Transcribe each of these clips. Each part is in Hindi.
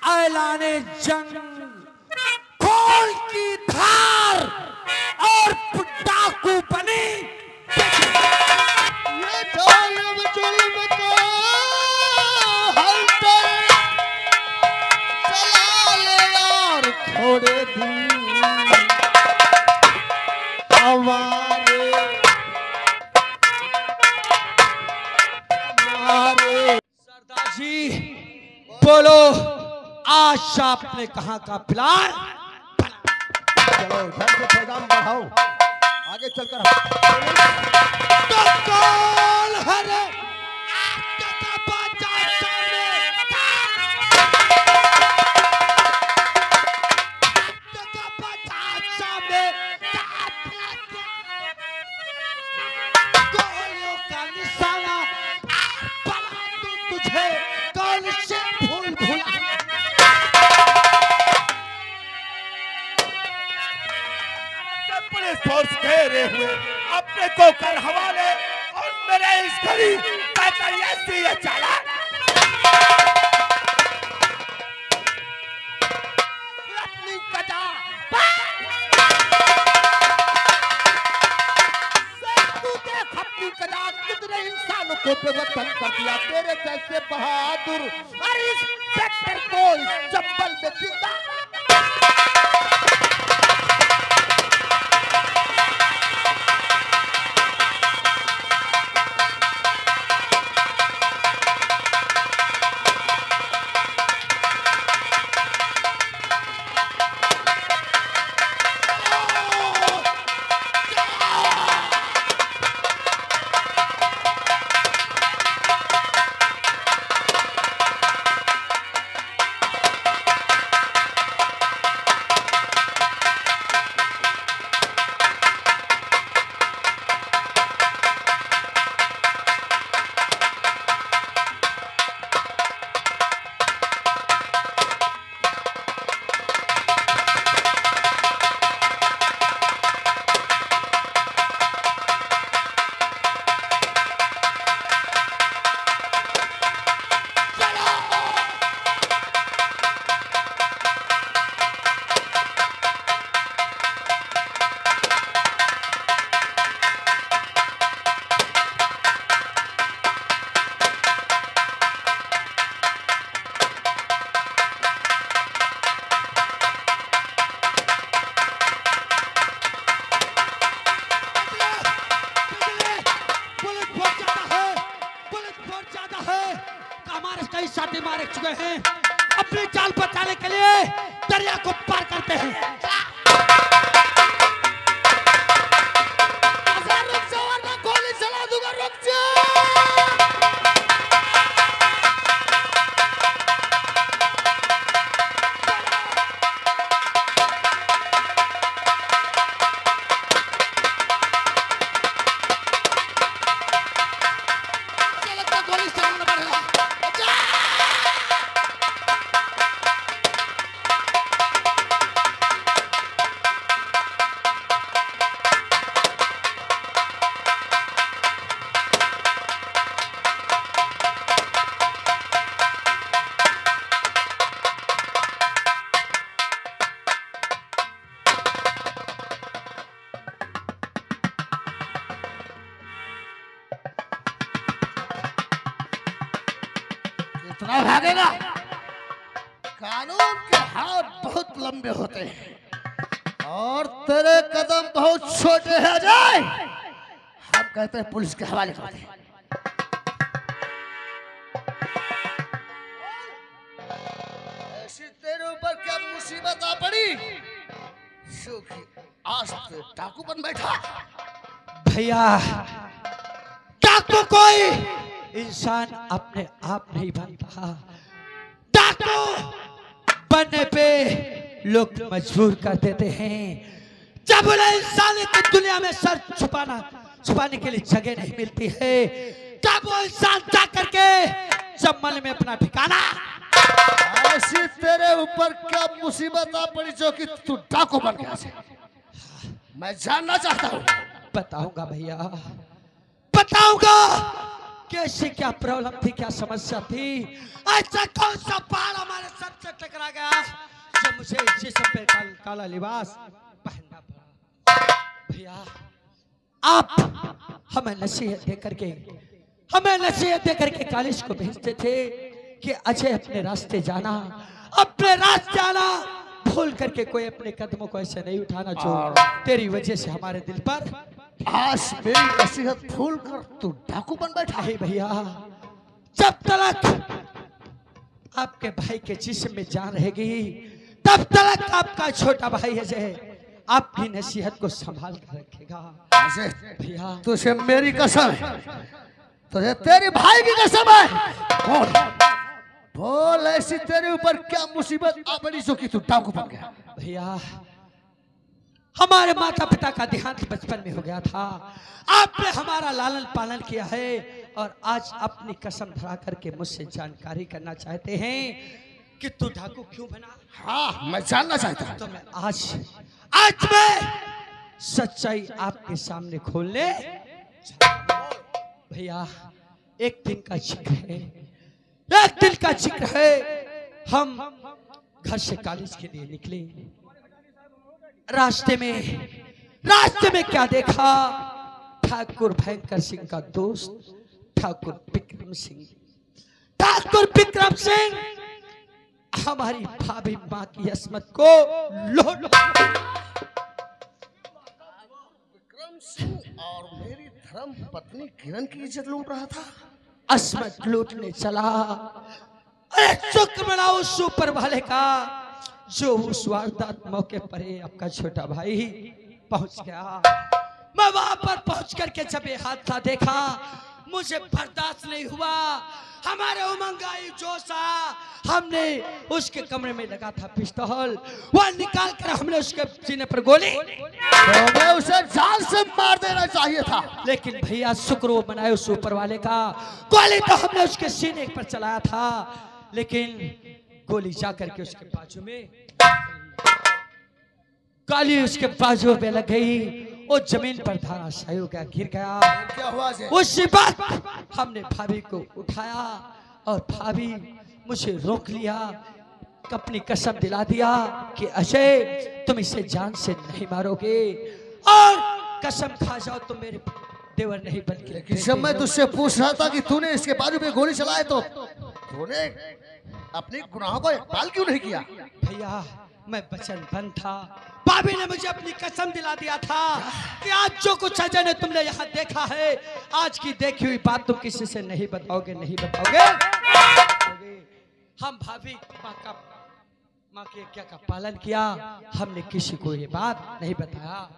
ऐलाने जंग, खून की धार और डाकू बनी। ये जालिम जुल्म को हल्टर चला ले यार थोड़े दिन हमारे सरदार जी बोलो, आज आपने कहाँ का प्लान? चलो घर से पैगाम बढ़ाओ, आगे चलकर तो कौन है रे? आपका तो बाजार सामने। आपका तो बाजार सामने। गोलियों का निशाना बना दूं तुझे, कौन से भूल भुला। पुलिस फोर्स घेरे हुए अपने को कर हवाले और मेरे इस घड़ी ये चला। अपनी कजा अपनी कजा कितने इंसानों को बेवतन कर दिया, तेरे जैसे बहादुर और इंस्पेक्टर को इस जंगल में जिंदा। हमारे कई साथी मारे चुके हैं, अपनी जान बचाने के लिए दरिया को पार करते हैं। रुक जाओ वरना गोली चला दूंगा, रुक जाओ। गोली चलाना पड़ेगा। इतना भागेगा? कानून के हाथ बहुत लंबे होते हैं और तेरे कदम बहुत छोटे हैं अजय। हम कहते हैं पुलिस के हवाले कर दे। ऐसी तेरे ऊपर क्या मुसीबत आ पड़ी कि आज तो डाकू बन बैठा? भैया, डाकू कोई इंसान अपने आप नहीं बनता, डाकू बनने पे लोग मजबूर कर देते हैं। जब उन्हें इंसानियत की दुनिया में सर छुपाने के लिए जगह नहीं मिलती है, तब वो इंसान जा करके जंगल में अपना ठिकाना। ऐसी तेरे ऊपर क्या मुसीबत आ पड़ी जो कि तू डाकू बन गया? मैं जानना चाहता हूँ। बताऊंगा भैया, बताऊंगा कैसे, क्या प्रॉब्लम थी, क्या समस्या थी। ऐसा कौन सा पहाड़ हमारे सर से टकरा मुझे जिस्म पे काला लिबास पहनना पड़ा। भैया आप हमें नसीहत दे करके कॉलेज को भेजते थे कि अजय अपने रास्ते जाना, भूल करके कोई अपने कदमों को ऐसे नहीं उठाना जो तेरी वजह से हमारे दिल पर आज मेरी नसीहत भूल कर तू डाकू बन बैठा है। भैया जब तक आपके भाई के जिस्म में जान रहेगी तब तक आपका छोटा भाई अजय आपकी नसीहत को संभाल कर रखेगा। भैया तुझे मेरी कसम है, तुझे तेरे भाई की कसम है। बोल ऐसी तेरे ऊपर क्या मुसीबत आ पड़ी जो कि तू डाकू बन गया। भैया हमारे माता पिता का देहांत बचपन में हो गया था, आपने हमारा लालन पालन किया है और आज अपनी कसम धरा करके मुझसे जानकारी करना चाहते हैं कि तू डाकू क्यों बना। हाँ मैं जानना चाहता हूँ। तो मैं आज मैं सच्चाई आपके सामने खोलने भैया एक दिन का जिक्र है, हम घर से कॉलेज के लिए निकले। रास्ते में क्या देखा, ठाकुर भयंकर सिंह का दोस्त ठाकुर विक्रम सिंह हमारी भाभी माँ की अस्मत को लूट विक्रम सिंह और मेरी धर्म पत्नी किरण की इज्जत लूट रहा था। अस्मत लूटने चला। अरे शुक्र मनाओ उस ऊपर वाले का जो उस वारदात मौके पर आपका छोटा भाई पहुंच गया। मैं वहां पर पहुंच करके जब ये हादसा देखा मुझे बर्दाश्त नहीं हुआ। हमारे उमंगाई जोशा, हमने उसके कमरे में लगा था पिस्तौल, वह निकाल कर हमने उसके सीने पर गोली, तो उसे जान से मार देना चाहिए था। लेकिन भैया शुक्र वो बनाए उस ऊपर वाले का, गोली तो हमने उसके सीने पर चलाया था लेकिन गोली जाकर के उसके बाजू में गोली उसके बाजू में लग गई, वो जमीन पर धराशायी हो गया, गिर गया। क्या हुआ? उसी बात हमने भाभी को उठाया और भाभी मुझे रोक लिया, अपनी कसम दिला दिया कि अजय तुम इसे जान से नहीं मारोगे और कसम खा जाओ तुम मेरे देवर नहीं बल्कि। जब मैं तुझसे पूछ रहा था कि तूने इसके बाजू में गोली चलाए तो तूने अपने गुनाहों को इकबाल क्यों नहीं किया? भैया मैं वचनबद्ध था, भाभी ने मुझे अपनी कसम दिला दिया था कि आज जो कुछ अजय ने तुमने यहाँ देखा है, आज की देखी हुई बात तुम किसी से नहीं बताओगे। हम भाभी माँ की आज्ञा का पालन किया, हमने किसी को ये बात नहीं बताया।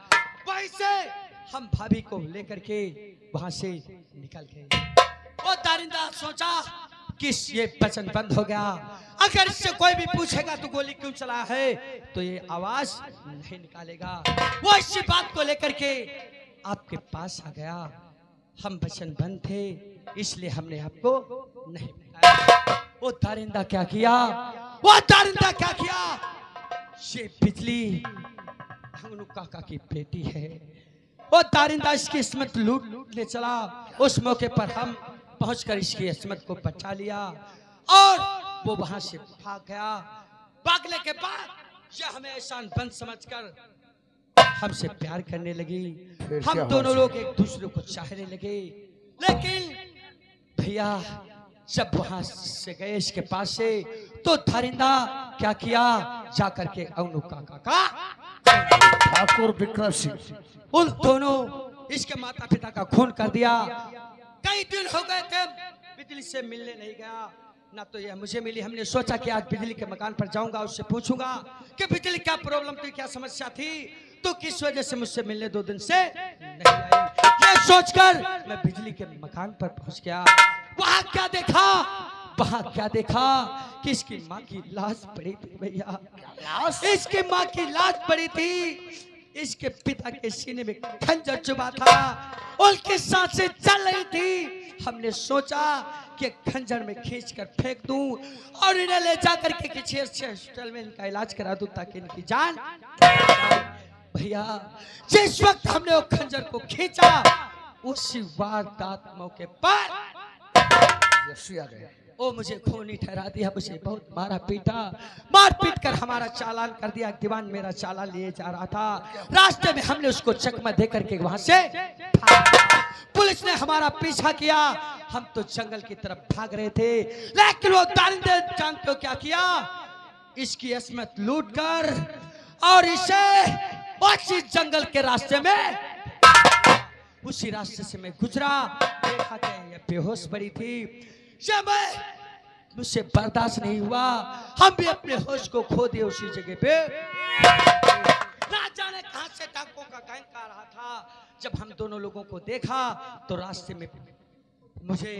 वैसे हम भाभी को लेकर के वहां से निकल गए। वो दारिंदा सोचा कि ये वचन बंद हो गया, अगर इससे कोई भी पूछेगा तो गोली क्यों चला है तो ये आवाज नहीं निकालेगा। वो इसी बात को लेकर के आपके पास आ गया। हम वचन बंद थे इसलिए हमने आपको नहीं बताया। वो दारिंदा क्या किया, ये बिजली हंगनू काका की बेटी है। वो दारिंदा इसकी इस्मत लूट ले चला। उस मौके पर हम पहुंचकर इसकी इस्मत को बचा लिया और वो वहां से भाग गया। भागने के बाद यह हमें एहसान बंद समझकर हमसे प्यार करने लगी। हम दोनों लोग एक दूसरे को चाहने लगे। लेकिन भैया जब वहां से गए इसके पास से तो दारिंदा क्या किया, जाकर के अवनु काका का ठाकुर विक्रम सिंह उन दोनों इसके माता पिता का खून कर दिया। कई दिन हो गए थे बिजली से मिलने नहीं गया, ना तो यह मुझे मिली। हमने सोचा कि आज बिजली के मकान पर जाऊंगा, उससे पूछूंगा कि बिजली क्या प्रॉब्लम थी, क्या समस्या थी, तो किस वजह से मुझसे मिलने 2 दिन से नहीं आई। ये सोचकर मैं बिजली के मकान पर पहुंच गया। वहां क्या देखा कि इसकी माँ की लाश पड़ी थी। भैया इसकी माँ की लाश पड़ी थी, इसके पिता के सीने में खंजर चुभा था, उनकी सांसें चल रही थी। हमने सोचा कि खंजर में खींचकर फेंक दूं और इन्हें ले जाकर के किसी अच्छे हॉस्पिटल में इनका इलाज करा दूं ताकि इनकी जान। भैया जिस वक्त हमने वो खंजर को खींचा उसी वारदात मौके पर यशी आ गए। वो मुझे खूनी ठहरा दिया, मुझे बहुत मारा पीटा, मार पीट कर हमारा चालान कर दिया। दीवान मेरा चालान लिए जा रहा था, रास्ते में हमने उसको चकमा दे करके वहां से पुलिस ने हमारा पीछा किया। हम तो जंगल की तरफ भाग रहे थे, लेकिन वो दारिंदे जानते हो क्या किया? इसकी असमत लूट कर और इसे उसी जंगल के रास्ते में, उसी रास्ते से मैं गुजरा, देखा कि ये बेहोश पड़ी थी। जब मुझसे बर्दाश्त नहीं हुआ, हम भी अपने होश को खो दिए उसी जगह पे। ना जाने कहां से डाकुओं का गैंग आ रहा था। जब हम दोनों लोगों को देखा तो रास्ते में मुझे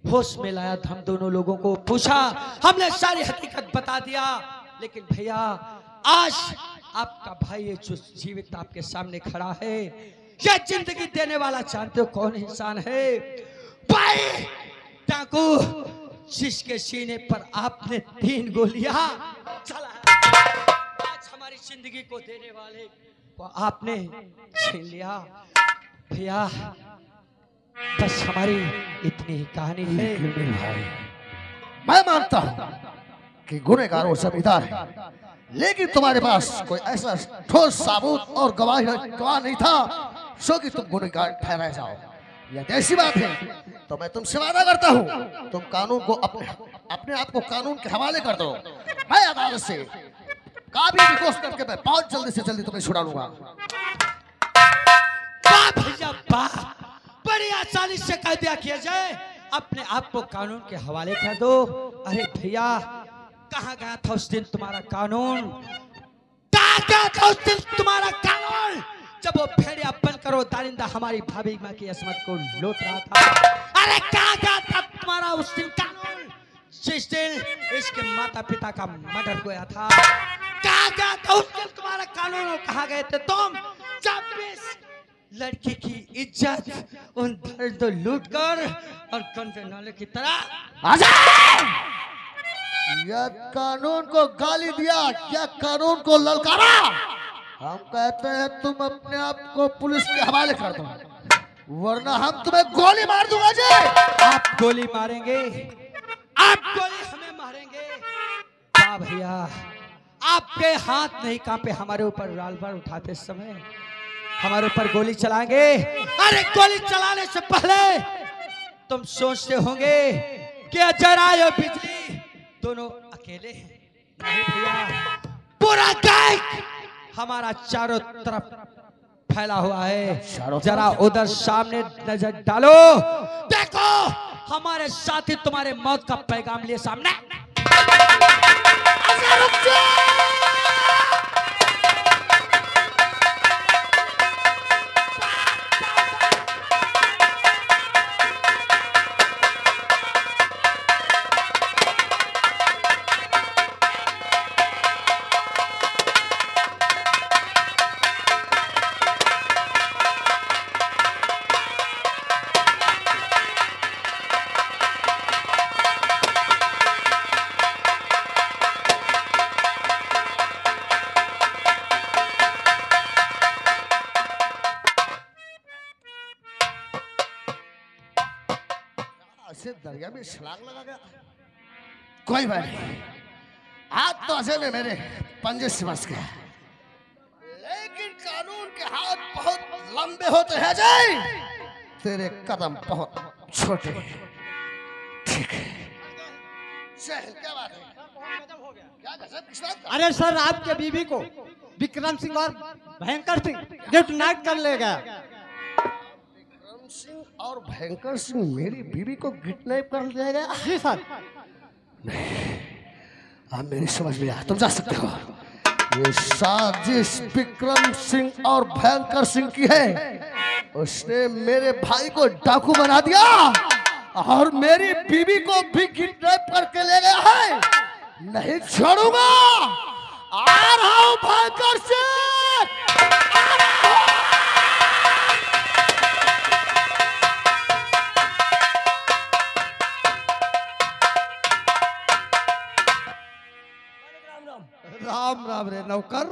होश में लाया। हम दोनों लोगों को पूछा, हमने सारी हकीकत बता दिया। लेकिन भैया आज आपका भाई है जो जीवित आपके सामने खड़ा है, यह जिंदगी देने वाला जानते हो कौन इंसान है? भाई डाकू जिसके सीने पर आपने 3 गोलियां चला, आज हमारी जिंदगी को देने वाले को आपने छीन लिया। भैया बस हमारी इतनी ही कहानी है। भाई मैं मानता हूं कि गुनहगारों सब इधर है, लेकिन तुम्हारे पास कोई ऐसा ठोस सबूत और गवाह नहीं था सो कि तुम गुनहगार ठहराए जाओ। यह ऐसी बात है तो मैं तुमसे वादा करता हूँ, तुम कानून को अपने आप को कानून के हवाले कर दो। मैं अदालत से काबिल रिक्वेस्ट करके मैं बहुत जल्दी से जल्दी तुम्हें छुड़ा लूंगा। भैया बड़ी आसानी से कह दिया किया जाए, अपने आप को कानून के हवाले कर दो। अरे भैया कहाँ गया था उस दिन तुम्हारा कानून? कहाँ गया था उस दिन तुम्हारा कानून जब वो भेड़िया बनकर वो दारिंदा हमारी भाभी माँ की असमत को लूट रहा था? अरे कहाँ गया था तुम्हारा उस दिन कानून जिस दिन इसके माता पिता का मर्डर हुआ था? कहाँ गया था उस दिन तुम्हारा कानून? और कहाँ गए थे तुम जब इस लड़की की इज्जत उन दर्द लूट कर और गंदे नाले की तरह यह कानून को गाली दिया, क्या कानून को ललकारा? हम कहते हैं तुम अपने आप को पुलिस के हवाले कर दो, वरना हम तुम्हें गोली मार दूंगा जी। आप गोली मारेंगे? आप गोली हमें मारेंगे? वाह भैया आपके हाथ नहीं कांपे हमारे ऊपर रिवॉल्वर उठाते समय? हमारे ऊपर गोली चलाएंगे? अरे गोली चलाने से पहले तुम सोचते होंगे कि जरा और बिजली दोनों अकेले हैं। नहीं भैया, पूरा गैंग हमारा चारों तरफ फैला हुआ है। जरा उधर सामने नजर डालो, देखो हमारे साथी तुम्हारे मौत का पैगाम लिए सामने। दरिया में छलांग लगा गया। कोई बात नहीं, आज तो अजय में मेरे पंजे से बस गया, लेकिन कानून के हाथ बहुत लंबे होते हैं अजय, तेरे कदम बहुत छोटे। ठीक है क्या बात है? क्या गजब किस बात का? अरे सर आपके बीवी को विक्रम सिंह और भयंकर सिंह किडनैप कर ले गया। विक्रम सिंह और भयंकर सिंह मेरी बीवी को किडनैप कर ले गया? जी सर। आप मेरी समझ में आया, तुम जा सकते हो। ये साजिश विक्रम सिंह और भयंकर सिंह की है। उसने मेरे भाई को डाकू बना दिया और मेरी बीवी को भी किडनैप करके ले गया है। नहीं छोड़ूंगा। आ रहा हूं भयंकर सिंह। राम राम रे नौकर,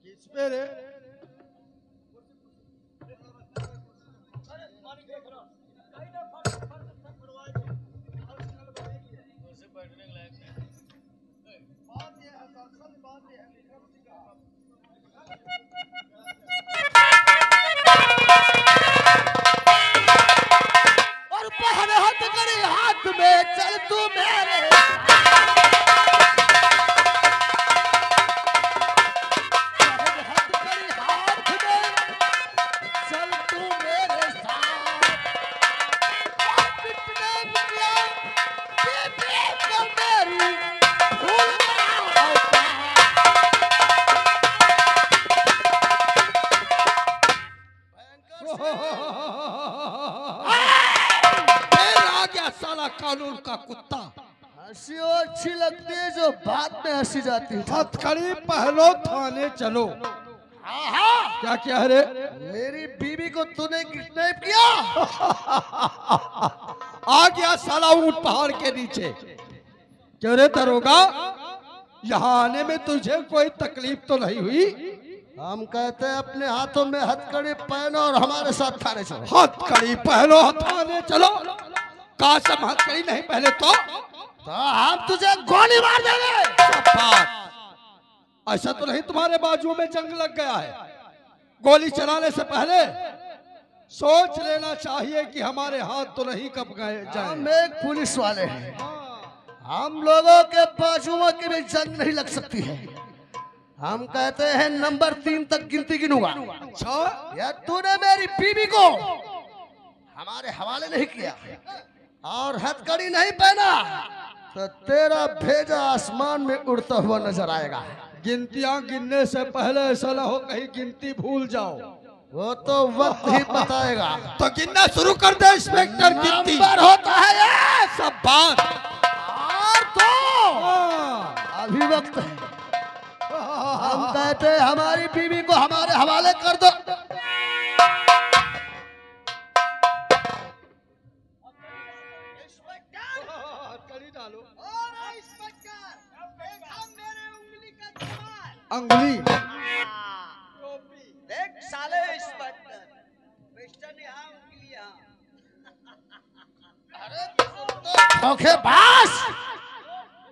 किस पे रे? और पहले हथकड़ी हाथ में चल तू मेरे साला कानून का कुत्ता। हंसी और अच्छी लगती है जो बाद में हंसी जाती है। हथकड़ी पहलो थाने चलो। क्या क्या रे? मेरी बीवी को तूने किडनैप किया। आ गया साला ऊंट पहाड़ के नीचे। क्यों रे दरोगा, यहाँ आने में तुझे कोई तकलीफ तो नहीं हुई? हम कहते हैं अपने हाथों में हथकड़ी पहनो और हमारे साथ थाने चलो। हथकड़ी पहलो थाने चलो। कासम हथकड़ी नहीं पहले तो हम तुझे गोली मार देंगे। बात ऐसा तो नहीं तुम्हारे बाजू में जंग लग गया है? गोली चलाने से पहले सोच लेना चाहिए कि हमारे हाथ तो नहीं कब गए जाए। हम एक पुलिस वाले हैं, हम लोगों के बाजुओं की भी जंग नहीं लग सकती है। हम कहते हैं नंबर 3 तक गिनती गिनूंगा। अच्छा, या तूने मेरी बीवी को हमारे हवाले नहीं किया और हथकड़ी नहीं पहना तो तेरा भेजा आसमान में उड़ता हुआ नजर आएगा। गिनतियां गिनने से पहले ऐसा ना हो कहीं गिनती भूल जाओ। वो तो वक्त ही बताएगा। तो गिनना शुरू कर दे इंस्पेक्टर। गिनती नंबर होता है ये सब बात। और तो अभी वक्त है। हम कहते हैं हमारी बीवी को हमारे हवाले कर दो। अंगुली देख साले इंस्पेक्टर पिस्टन यहाँ उंगली यहाँ। धोखेबाज,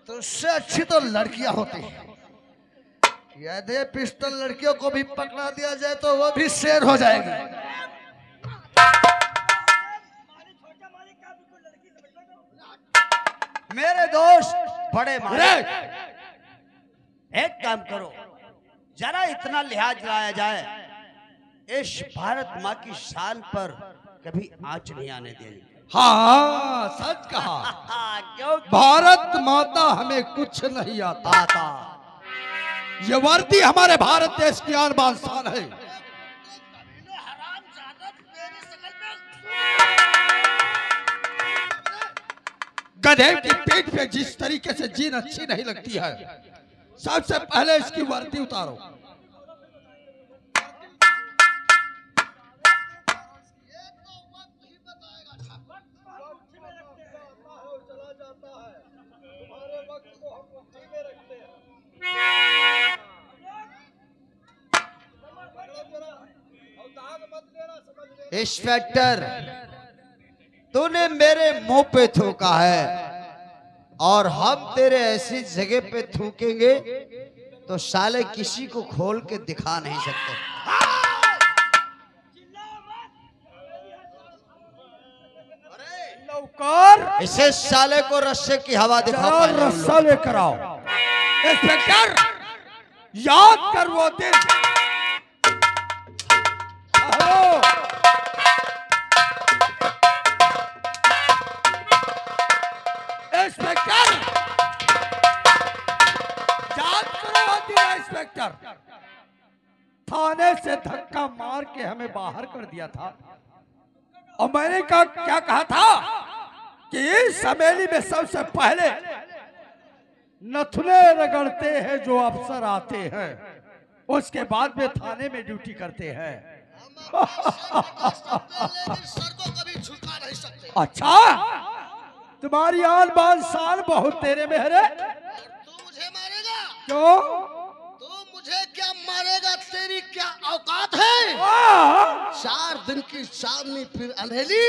तुझसे अच्छी तो लड़कियां होती हैं। यदि पिस्टल लड़कियों को भी पकड़ा दिया जाए तो वो भी शेर हो जाएगी। मेरे दोस्त बड़े मारे, एक काम करो, जरा इतना लिहाज लाया जाए, इस भारत माँ की शान पर कभी आंच नहीं आने देनी। हाँ सच कहा। क्यों भारत माता हमें कुछ नहीं आता। ये वर्दी हमारे भारत देश की आन बान शान है। गधे की पीठ पे जिस तरीके से जीन अच्छी नहीं लगती है, सबसे पहले इसकी वर्दी उतारो। इंस्पेक्टर, तूने मेरे मुंह पे थूका है और हम तेरे ऐसी जगह पे थूकेंगे तो साले किसी को खोल के दिखा नहीं सकते। नौकर, इसे साले को रस्से की हवा दिखाओ। पहले उन रस्सा लेकर आओ। इंस्पेक्टर, याद कर वो दिन। इंस्पेक्टर, याद करो वो दिन। इंस्पेक्टर, थाने से धक्का मार के हमें बाहर कर दिया था और मैंने क्या कहा था कि इस हवेली में सबसे पहले नथुने रगड़ते हैं जो अफसर आते हैं, उसके बाद में थाने में ड्यूटी करते हैं। सर को कभी झुका नहीं सकते। अच्छा, तुम्हारी आन बान शान बहुत तेरे में है रे। तू मुझे मारेगा? क्यों? तू मुझे क्या मारेगा? तेरी क्या औकात है? 4 दिन की चांदनी फिर अंधेरी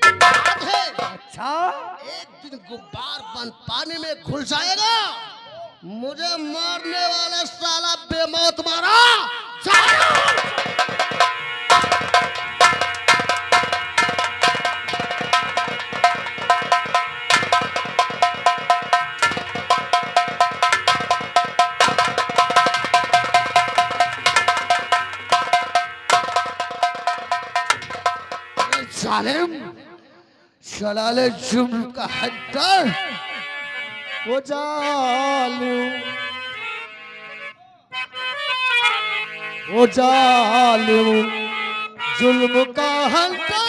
याद है। अच्छा एक दिन गुब्बार बन पानी में घुल जाएगा, मुझे मारने वाला साला बेमौत मारा। जालिम शलाले जुर्म का हड्डर, वो जालिम, वो जालिम जुल्म का हड्डर।